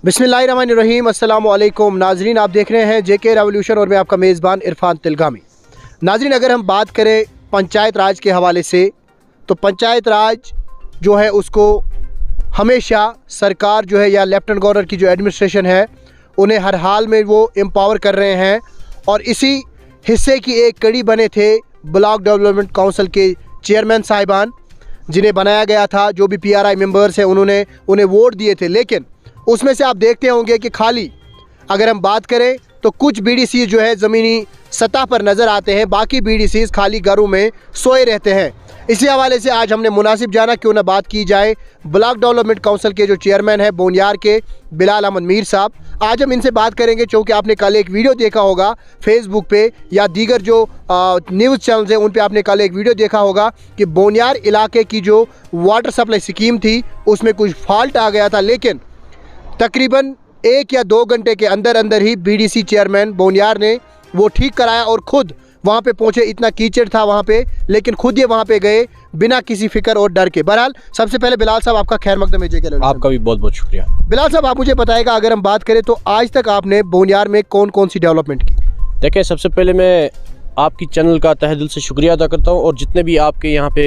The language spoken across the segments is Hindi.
बिस्मिल्लाहिर्रहमानिर्रहीम। अस्सलामुअलैकुम नाजरीन, आप देख रहे हैं जेके रेवोल्यूशन और मैं आपका मेज़बान इरफान तिलगामी। नाजरीन, अगर हम बात करें पंचायत राज के हवाले से तो पंचायत राज जो है उसको हमेशा सरकार जो है या लेफ्टिनेंट गवर्नर की जो एडमिनिस्ट्रेशन है उन्हें हर हाल में वो एम्पावर कर रहे हैं और इसी हिस्से की एक कड़ी बने थे ब्लॉक डेवलपमेंट काउंसिल के चेयरमैन साहिबान, जिन्हें बनाया गया था। जो भी PRI मेंबर्स हैं उन्होंने उन्हें वोट दिए थे, लेकिन उसमें से आप देखते होंगे कि खाली अगर हम बात करें तो कुछ BDC जो है ज़मीनी सतह पर नज़र आते हैं, बाकी BDCs खाली घरों में सोए रहते हैं। इसी हवाले से आज हमने मुनासिब जाना क्यों ना बात की जाए ब्लॉक डेवलपमेंट काउंसिल के जो चेयरमैन हैं बोनियार के बिलाल अहमद मीर साहब। आज हम इनसे बात करेंगे क्योंकि आपने कल एक वीडियो देखा होगा फेसबुक पे या दीगर जो न्यूज़ चैनल्स हैं उन पे आपने कल एक वीडियो देखा होगा कि बोनियार इलाके की जो वाटर सप्लाई स्कीम थी उसमें कुछ फॉल्ट आ गया था, लेकिन तकरीबन 1 या 2 घंटे के अंदर अंदर ही BDC चेयरमैन बोनियार ने वो ठीक कराया और ख़ुद वहाँ पे पहुँचे। इतना कीचड़ था वहाँ पे, लेकिन खुद ये वहाँ पे गए बिना किसी फिक्र और डर के। बहरहाल सबसे पहले बिलाल साहब आपका खैर मकदम है जेके। आपका भी बहुत बहुत शुक्रिया। बिलाल साहब, आप मुझे बताएगा अगर हम बात करें तो आज तक आपने बोनियार में कौन कौन सी डेवलपमेंट की? देखिए, सबसे पहले मैं आपकी चैनल का तहे दिल से शुक्रिया अदा करता हूँ और जितने भी आपके यहाँ पे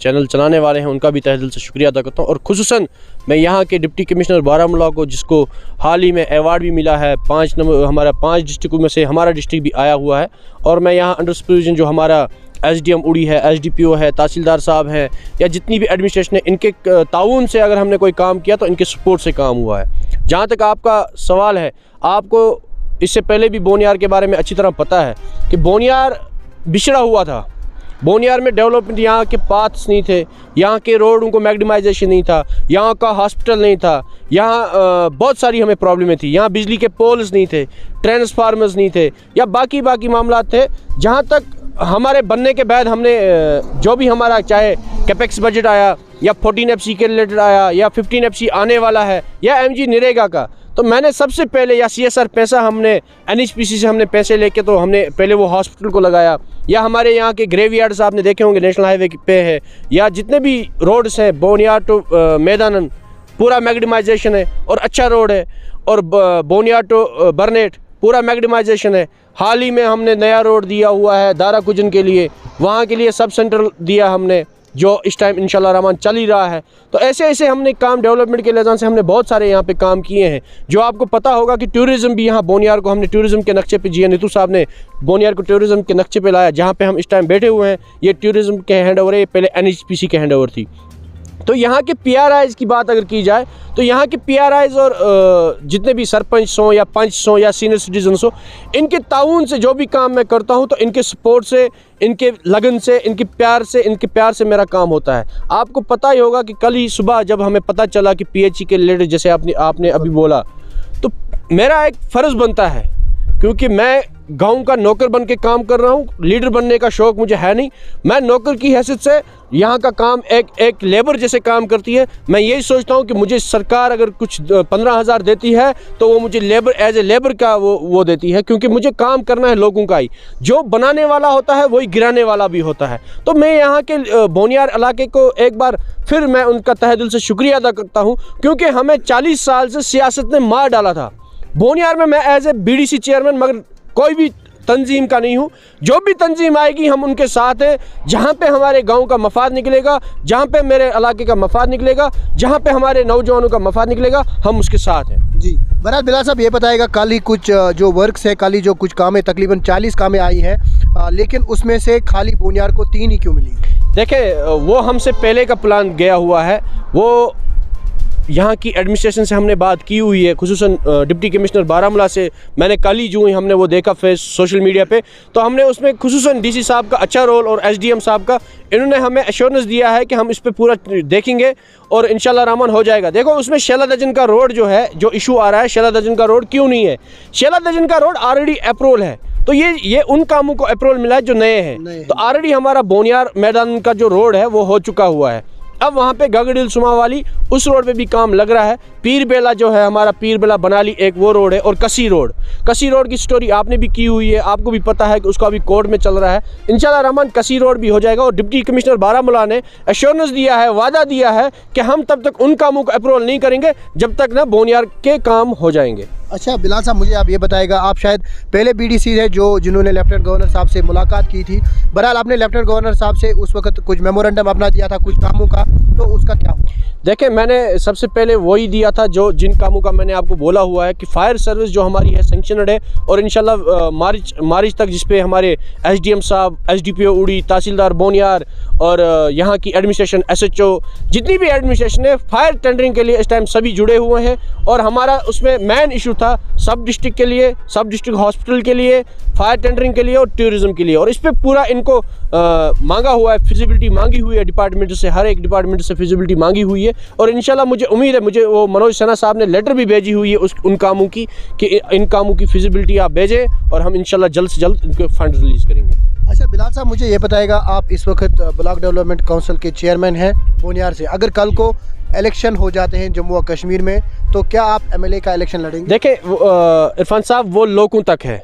चैनल चलाने वाले हैं उनका भी तहे दिल से शुक्रिया अदा करता हूँ। और खुसूसन मैं यहाँ के डिप्टी कमिश्नर बारामूला को, जिसको हाल ही में अवार्ड भी मिला है 5 नंबर, हमारा 5 डिस्ट्रिक्टों में से हमारा डिस्ट्रिक्ट भी आया हुआ है। और मैं यहाँ अंडर सुपरविजन जो हमारा SDM उड़ी है, SDPO है, तहसीलदार साहब हैं या जितनी भी एडमिनिस्ट्रेशन है, इनके ताउन से अगर हमने कोई काम किया तो इनके सपोर्ट से काम हुआ है। जहाँ तक आपका सवाल है, आपको इससे पहले भी बोनियार के बारे में अच्छी तरह पता है कि बोनियार बिछड़ा हुआ था। बोनियार में डेवलपमेंट, यहाँ के पाथ्स नहीं थे, यहाँ के रोडों को मैग्नीमाइजेशन नहीं था, यहाँ का हॉस्पिटल नहीं था, यहाँ बहुत सारी हमें प्रॉब्लमें थी। यहाँ बिजली के पोल्स नहीं थे, ट्रांसफार्मर्स नहीं थे या बाकी मामला थे। जहाँ तक हमारे बनने के बाद हमने जो भी हमारा चाहे कैपेक्स बजट आया या 14 FC के रिलेटेड आया या 15 FC आने वाला है या MG नरेगा का, तो मैंने सबसे पहले या CSR पैसा हमने NHPC से हमने पैसे लेके तो हमने पहले वो हॉस्पिटल को लगाया। या हमारे यहाँ के ग्रेवयार्ड्स आपने देखे होंगे नेशनल हाईवे पे है, या जितने भी रोड्स हैं बोनियार टू मैदानन पूरा मैग्नीमाइजेशन है और अच्छा रोड है। और बोनियार टू बर्नेट पूरा मैग्नीमाइजेशन है। हाल ही में हमने नया रोड दिया हुआ है दारा कुजन के लिए, वहाँ के लिए सब सेंटर दिया हमने, जो इस टाइम इंशाल्लाह रहमान चल ही रहा है। तो ऐसे ऐसे हमने काम डेवलपमेंट के लिहाज से हमने बहुत सारे यहाँ पे काम किए हैं। जो आपको पता होगा कि टूरिज़्म भी यहाँ बोनियार को हमने टूरिज़्म के नक्शे पे, GN नीतू साहब ने बोनियार को टूरिज़्म के नक्शे पे लाया। जहाँ पे हम इस टाइम बैठे हुए हैं ये टूरिज़्म के हैंड ओवर है, ये पहले NHPC के हैंड ओवर थी। तो यहाँ के PRIs की बात अगर की जाए तो यहाँ के PRIs और जितने भी सरपंच हों या पंच हों या सीनियर सिटीजन्स हों, इनके ताउन से जो भी काम मैं करता हूँ तो इनके सपोर्ट से, इनके लगन से, इनके प्यार से मेरा काम होता है। आपको पता ही होगा कि कल ही सुबह जब हमें पता चला कि PHE के रिलेटेड जैसे आपने अभी बोला, तो मेरा एक फ़र्ज़ बनता है, क्योंकि मैं गांव का नौकर बन के काम कर रहा हूं, लीडर बनने का शौक़ मुझे है नहीं। मैं नौकर की हैसियत से यहाँ का काम एक लेबर जैसे काम करती है। मैं यही सोचता हूं कि मुझे सरकार अगर कुछ 15,000 देती है तो वो मुझे लेबर एज ए लेबर का वो देती है, क्योंकि मुझे काम करना है लोगों का ही। जो बनाने वाला होता है वही गिराने वाला भी होता है। तो मैं यहाँ के बोनियार इलाके को एक बार फिर मैं उनका तहे दिल से शुक्रिया अदा करता हूँ, क्योंकि हमें 40 साल से सियासत ने मार डाला था। बोनियार में मैं एज ए BDC चेयरमैन मगर कोई भी तंजीम का नहीं हूँ। जो भी तंजीम आएगी हम उनके साथ हैं। जहाँ पे हमारे गांव का मफाद निकलेगा, जहाँ पे मेरे इलाके का मफाद निकलेगा, जहाँ पे हमारे नौजवानों का मफाद निकलेगा, हम उसके साथ हैं। जी बहरहाल बिलाल साहब, ये बताएगा कल ही कुछ जो वर्क्स है, कल ही जो कुछ कामें तकरीबन 40 कामें आई हैं, लेकिन उसमें से खाली बोनियार को 3 ही क्यों मिली? देखें, वो हमसे पहले का प्लान गया हुआ है। वो यहाँ की एडमिनिस्ट्रेशन से हमने बात की हुई है, खुसूसन डिप्टी कमिश्नर बारामूला से मैंने कल ही जो ही हमने वो देखा सोशल मीडिया पे, तो हमने उसमें खुसूसन DC साहब का अच्छा रोल और SDM साहब का, इन्होंने हमें एश्योरेंस दिया है कि हम इस पे पूरा देखेंगे और इंशाल्लाह रहमान हो जाएगा। देखो, उसमें शेला दजन का रोड जो है, जो इशू आ रहा है, शेला दजन का रोड क्यों नहीं है? शेला दजन का रोड ऑलरेडी अप्रूवल है, तो ये उन कामों को अप्रूवल मिला है जो नए हैं। तो ऑलरेडी हमारा बोनियार मैदान का जो रोड है वो हो चुका हुआ है। अब वहाँ पे गगडिल सुमावाली उस रोड पे भी काम लग रहा है। पीर बेला जो है हमारा, पीर बेला बनाली एक वो रोड है, और कसी रोड की स्टोरी आपने भी की हुई है, आपको भी पता है कि उसका अभी कोर्ट में चल रहा है। इंशाल्लाह रहमान कसी रोड भी हो जाएगा। और डिप्टी कमिश्नर बारामूला ने एश्योरेंस दिया है, वादा दिया है कि हम तब तक उन कामों को अप्रूवल नहीं करेंगे जब तक ना बोनियार के काम हो जाएंगे। अच्छा बिलाल साहब, मुझे आप ये बताएगा, आप शायद पहले बीडीसी है जिन्होंने लेफ्टिनेंट गवर्नर साहब से मुलाकात की थी। बहरहाल आपने लेफ्टिनेंट गवर्नर साहब से उस वक्त कुछ मेमोरेंडम अपना दिया था कुछ कामों का, तो उसका क्या हुआ? देखें, मैंने सबसे पहले वही दिया था जो जिन कामों का मैंने आपको बोला हुआ है कि फायर सर्विस जो हमारी है सेंक्शनड है, और इंशाल्लाह मार्च तक जिस पे हमारे एसडीएम साहब, एसडीपीओ उड़ी, तहसीलदार बोनियार और यहाँ की एडमिनिस्ट्रेशन, एसएचओ, जितनी भी एडमिनिस्ट्रेशन है फायर टेंडरिंग के लिए इस टाइम सभी जुड़े हुए हैं। और हमारा उसमें मेन इशू था सब डिस्ट्रिक्ट के लिए, सब डिस्ट्रिक्ट हॉस्पिटल के लिए, फायर टेंडरिंग के लिए और टूरिज़्म के लिए। और इस पर पूरा इनको मांगा हुआ है, फिजिबिलिटी मांगी हुई है डिपार्टमेंट से, हर एक डिपार्टमेंट से फिजिबिलिटी मांगी हुई है। और इंशाल्लाह मुझे उम्मीद है, मुझे वो मनोज सिन्हा साहब ने लेटर भी भेजी हुई है उन कामों की कि इन कामों की फिजिबिलिटी आप भेजें और हम इंशाल्लाह जल्द से जल्द इनके फंड रिलीज़ करेंगे। अच्छा बिलाल साहब, मुझे ये बताएगा, आप इस वक्त ब्लॉक डेवलपमेंट काउंसिल के चेयरमैन हैं बोनियार से। अगर कल को इलेक्शन हो जाते हैं जम्मू और कश्मीर में, तो क्या आप एमएलए का इलेक्शन लड़ेंगे? देखें इरफान साहब, वो लोगों तक है,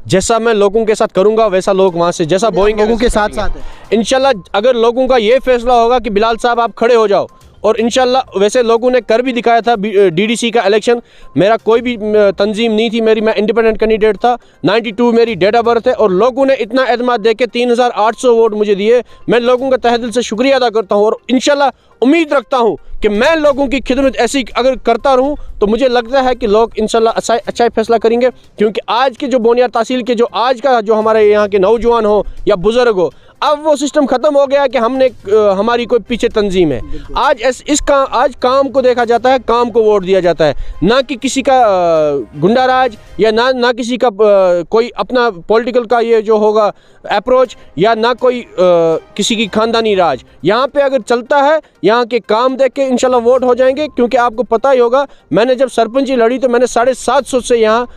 जैसा मैं लोगों के साथ करूंगा वैसा लोग वहाँ से जैसा बोएंगे लोगों के साथ साथ है। इंशाल्लाह अगर लोगों का ये फैसला होगा कि बिलाल साहब आप खड़े हो जाओ, और इंशाल्लाह वैसे लोगों ने कर भी दिखाया था। डीडीसी का इलेक्शन मेरा कोई भी तंजीम नहीं थी, मैं इंडिपेंडेंट कैंडिडेट था, 92 मेरी डेट ऑफ बर्थ है, और लोगों ने इतना एतमाद दे के 3800 वोट मुझे दिए। मैं लोगों का तहे दिल से शुक्रिया अदा करता हूँ, और इंशाल्लाह उम्मीद रखता हूँ कि मैं लोगों की खिदमत ऐसी अगर करता रहूँ तो मुझे लगता है कि लोग इंशाल्लाह अच्छा फैसला करेंगे। क्योंकि आज के जो बोनियार तहसील के जो आज का जो हमारे यहाँ के नौजवान हो या बुज़ुर्ग हो, अब वो सिस्टम ख़त्म हो गया कि हमने हमारी कोई पीछे तंजीम है। आज काम को देखा जाता है, काम को वोट दिया जाता है, ना कि किसी का गुंडा राज या ना किसी का कोई अपना पॉलिटिकल का ये जो होगा अप्रोच, या ना कोई किसी की खानदानी राज। यहाँ पे अगर चलता है, यहाँ के काम देख के इंशाल्लाह वोट हो जाएंगे। क्योंकि आपको पता ही होगा, मैंने जब सरपंची लड़ी तो मैंने 750 से यहाँ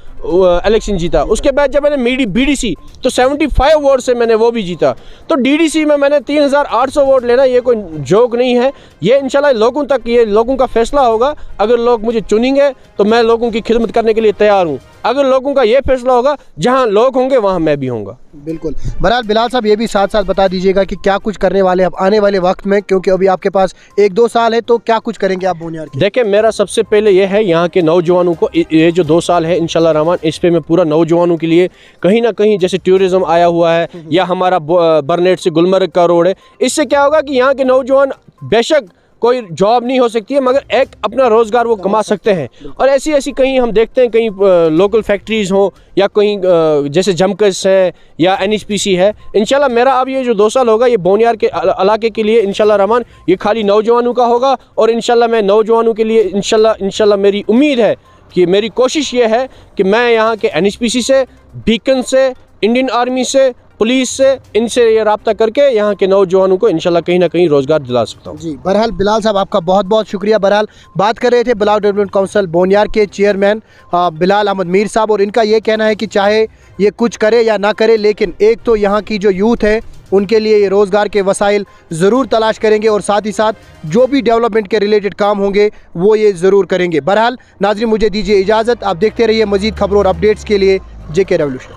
इलेक्शन जीता। उसके बाद जब मैंने बीडीसी तो 75 वोट से मैंने वो भी जीता। तो डीडीसी में मैंने 3800 वोट लेना ये कोई जोक नहीं है। ये इंशाल्लाह लोगों तक, ये लोगों का फैसला होगा। अगर लोग मुझे चुनेंगे तो मैं लोगों की खिदमत करने के लिए तैयार हूँ। अगर लोगों का ये फैसला होगा, जहाँ लोग होंगे वहाँ मैं भी होऊंगा। बिल्कुल। बहरहाल बिलाल साहब, ये भी साथ साथ बता दीजिएगा कि क्या कुछ करने वाले अब आने वाले वक्त में, क्योंकि अभी आपके पास 1-2 साल है, तो क्या कुछ करेंगे आप बोनियार के? देखिए, मेरा सबसे पहले ये है यहाँ के नौजवानों को, ये जो 2 साल है इंशाल्लाह रहमान, इस पे मैं पूरा नौजवानों के लिए कहीं ना कहीं, जैसे टूरिज़्म आया हुआ है या हमारा बरनेट से गुलमर्ग का रोड है, इससे क्या होगा कि यहाँ के नौजवान बेशक कोई जॉब नहीं हो सकती है, मगर एक अपना रोज़गार वो कमा सकते हैं। और ऐसी कहीं हम देखते हैं, कहीं लोकल फैक्ट्रीज़ हो या कहीं जैसे जमकस है या NHPC है। इंशाल्लाह मेरा अब ये जो 2 साल होगा, ये बोनियार के इलाके के लिए इंशाल्लाह रहमान ये खाली नौजवानों का होगा। और इंशाल्लाह मैं नौजवानों के लिए इंशाल्लाह मेरी उम्मीद है कि मेरी कोशिश ये है कि मैं यहाँ के NHPC से, बीकन से, इंडियन आर्मी से, पुलिस से, इनसे ये रब्ता करके यहाँ के नौजवानों को इंशाल्लाह कहीं ना कहीं रोज़गार दिला सकता हूँ। जी, बहरहाल बिलाल साहब, आपका बहुत बहुत शुक्रिया। बहरहाल बात कर रहे थे ब्लॉक डेवलपमेंट काउंसिल बोनियार के चेयरमैन बिलाल अहमद मीर साहब, और इनका ये कहना है कि चाहे ये कुछ करे या ना करे, लेकिन एक तो यहाँ की जो यूथ है उनके लिए ये रोज़गार के वसाइल ज़रूर तलाश करेंगे, और साथ ही साथ जो भी डेवलपमेंट के रिलेटेड काम होंगे वो ये ज़रूर करेंगे। बहरहाल नाज़रीन, मुझे दीजिए इजाज़त। आप देखते रहिए मज़ीद खबरों और अपडेट्स के लिए JK रेवोल्यूशन।